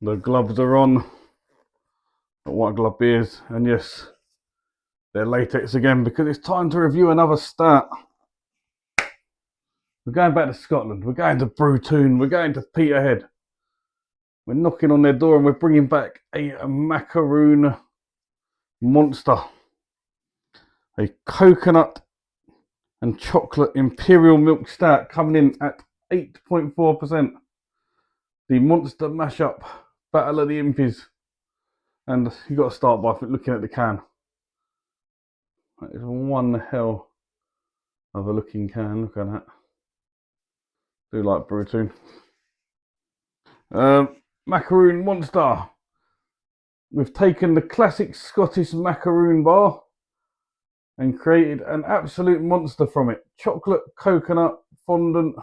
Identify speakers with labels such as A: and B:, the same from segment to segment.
A: The gloves are on. The white glove beers, and yes, they're latex again because it's time to review another stout. We're going back to Scotland. We're going to Brew Toon. We're going to Peterhead. We're knocking on their door and we're bringing back a Macaroon monster. A coconut and chocolate Imperial milk stout coming in at 8.4%. The monster mashup battle of the impies. And you've got to start by looking at the can. That is one hell of a looking can. Look at that. Do like Brew Toon. Macaroon monster. We've taken the classic Scottish macaroon bar and created an absolute monster from it. Chocolate, coconut, fondant,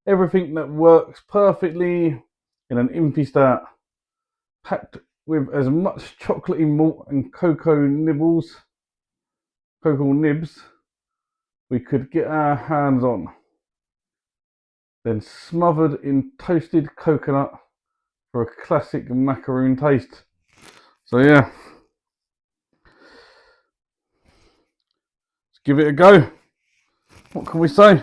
A: everything that works perfectly in an impy stout. Packed with as much chocolatey malt and cocoa nibs we could get our hands on. Then smothered in toasted coconut for a classic macaroon taste. So yeah, let's give it a go. What can we say?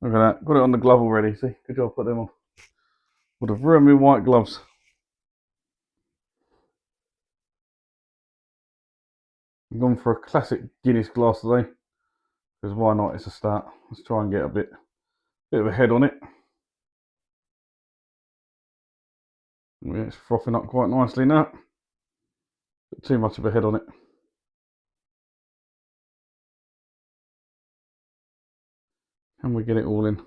A: Look at that, got it on the glove already, see? Good job, put them on. Would have ruined me white gloves. I'm going for a classic Guinness glass today, because why not, it's a start. Let's try and get a bit of a head on it. Yeah, it's frothing up quite nicely now. Bit too much of a head on it. Can we get it all in?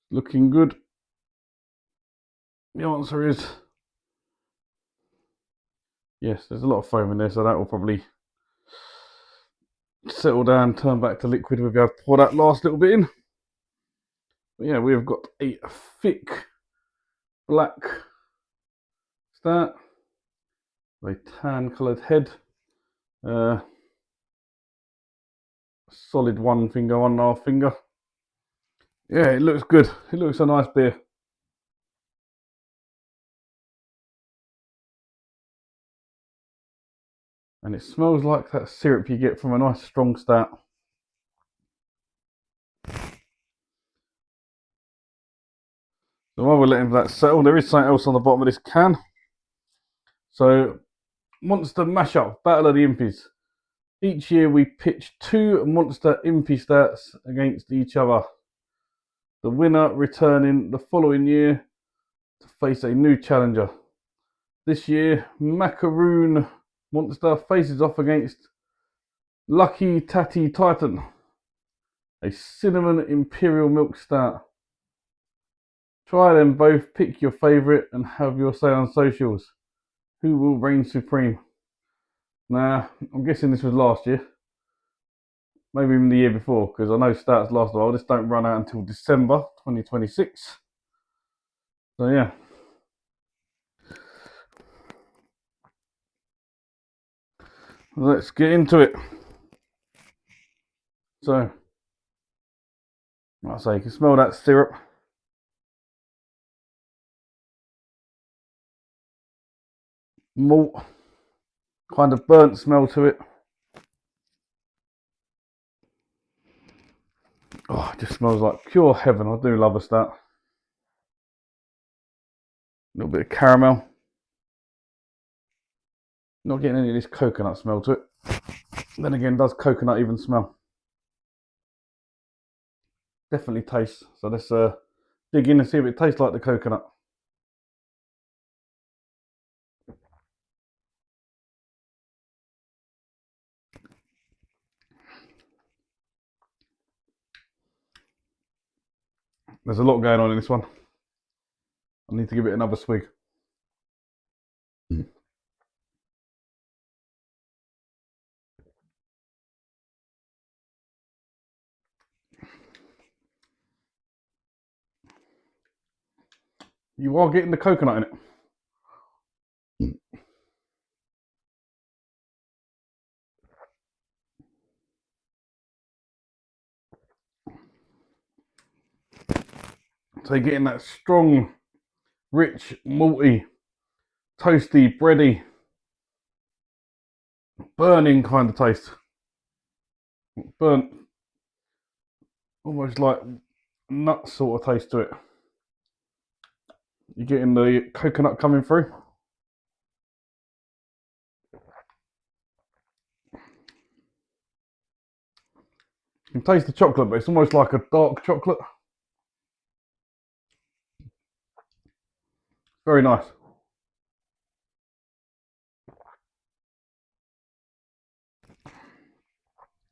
A: Looking good. The answer is yes, there's a lot of foam in there, so that will probably settle down, turn back to liquid. We'll be able to pour that last little bit in. But yeah, we've got a thick black stout, a tan coloured head, solid 1.5 finger. Yeah, it looks good. It looks a nice beer. And it smells like that syrup you get from a nice strong stout. So while we're letting that settle, there is something else on the bottom of this can. So, Monster Mashup, Battle of the Impies. Each year we pitch 2 Monster Impy stouts against each other. The winner returning the following year to face a new challenger. This year, Macaroon Monster faces off against Lucky Tatty Titan, a cinnamon Imperial milk stout. Try them both, pick your favourite and have your say on socials. Who will reign supreme? Nah, I'm guessing this was last year. Maybe even the year before, because I know stats last a while. This don't run out until December 2026. So yeah. Let's get into it. So, like I say, you can smell that syrup. Malt, kind of burnt smell to it. Oh, it just smells like pure heaven. I do love a stout. A little bit of caramel. Not getting any of this coconut smell to it. Then again, does coconut even smell? Definitely tastes. So let's dig in and see if it tastes like the coconut. There's a lot going on in this one. I need to give it another swig. You are getting the coconut in it. So you're getting that strong, rich, malty, toasty, bready, burning kind of taste. Burnt, almost like nut sort of taste to it. You're getting the coconut coming through. You can taste the chocolate, but it's almost like a dark chocolate. Very nice.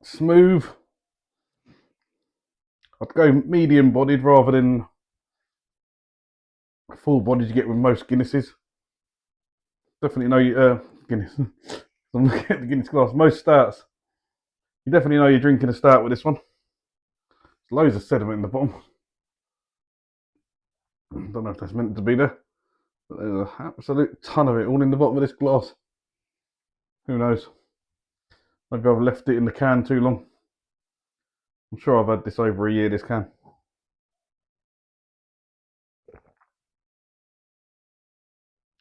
A: Smooth. I'd go medium bodied rather than full bodied you get with most Guinnesses. Definitely know Guinness. I'm looking at the Guinness glass. Most stouts, you definitely know you're drinking a stout with this one. There's loads of sediment in the bottom. I don't know if that's meant to be there, but there's an absolute ton of it all in the bottom of this glass. Who knows? Maybe I've left it in the can too long. I'm sure I've had this over a year, this can.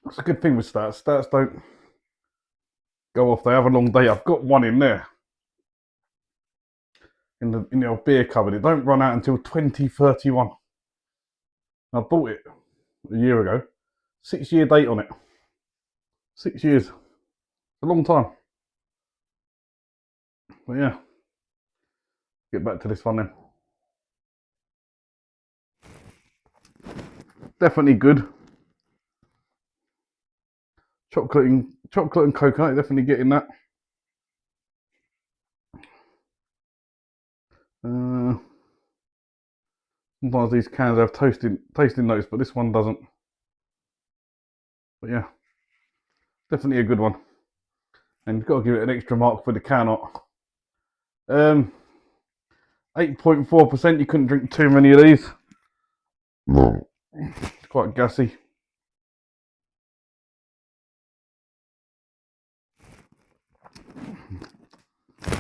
A: That's a good thing with stouts. Stouts don't go off. They have a long day. I've got one in there. In the old beer cupboard. It don't run out until 2031. I bought it a year ago. 6-year date on it. 6 years. A long time. But yeah. Get back to this one then. Definitely good. Chocolate and coconut, definitely getting that. Sometimes these cans have tasting notes, but this one doesn't. But yeah, definitely a good one. And you've got to give it an extra mark for the can art. 8.4%. You couldn't drink too many of these. No. It's quite gassy.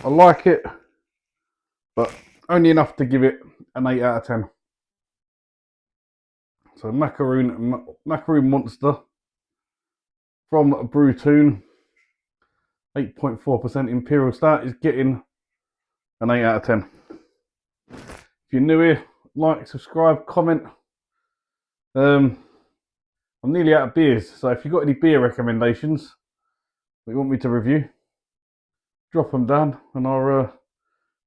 A: I like it, but only enough to give it an 8 out of 10. So Macaroon Monster from Brew Toon, 8.4% Imperial Stout is getting an 8 out of 10. If you're new here, like, subscribe, comment. I'm nearly out of beers, so if you've got any beer recommendations that you want me to review, drop them down and I'll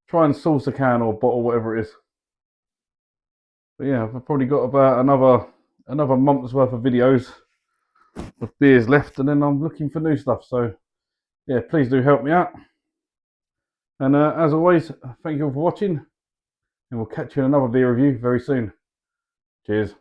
A: try and source a can or bottle, whatever it is. But yeah, I've probably got about another month's worth of videos of beers left, and then I'm looking for new stuff. So yeah, please do help me out. And as always, thank you all for watching, and we'll catch you in another beer review very soon. Cheers.